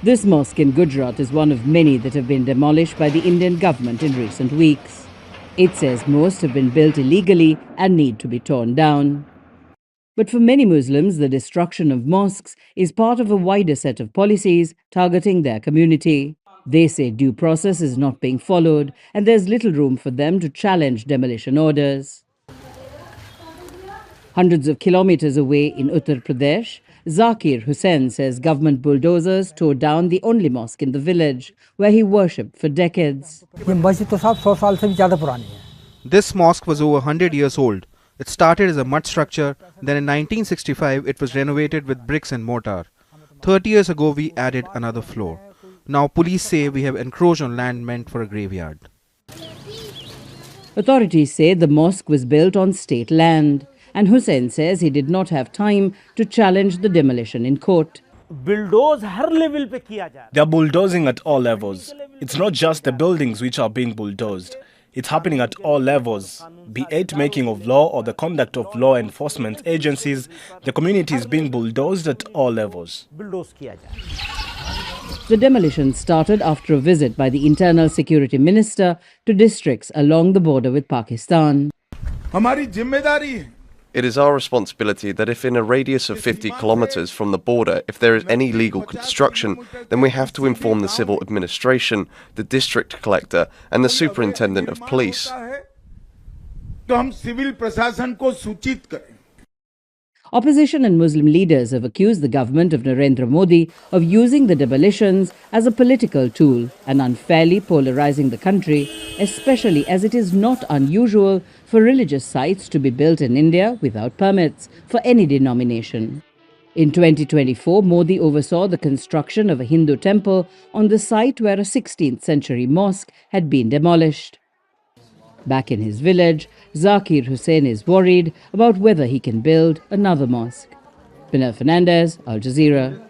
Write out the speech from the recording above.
This mosque in Gujarat is one of many that have been demolished by the Indian government in recent weeks. It says most have been built illegally and need to be torn down. But for many Muslims, the destruction of mosques is part of a wider set of policies targeting their community. They say due process is not being followed and there's little room for them to challenge demolition orders. Hundreds of kilometers away in Uttar Pradesh, Zakir Hussain says government bulldozers tore down the only mosque in the village, where he worshipped for decades. This mosque was over 100 years old. It started as a mud structure, then in 1965 it was renovated with bricks and mortar. 30 years ago we added another floor. Now police say we have encroached on land meant for a graveyard. Authorities say the mosque was built on state land, and Hussain says he did not have time to challenge the demolition in court. They are bulldozing at all levels. It's not just the buildings which are being bulldozed. It's happening at all levels, be it making of law or the conduct of law enforcement agencies. The community is being bulldozed at all levels. The demolition started after a visit by the Internal Security Minister to districts along the border with Pakistan. It is our responsibility that if in a radius of 50 kilometers from the border, if there is any illegal construction, then we have to inform the civil administration, the district collector and the superintendent of police. Opposition and Muslim leaders have accused the government of Narendra Modi of using the demolitions as a political tool and unfairly polarizing the country, especially as it is not unusual for religious sites to be built in India without permits for any denomination. In 2024, Modi oversaw the construction of a Hindu temple on the site where a 16th century mosque had been demolished. Back in his village, Zakir Hussain is worried about whether he can build another mosque. Pinel Fernandez, Al Jazeera.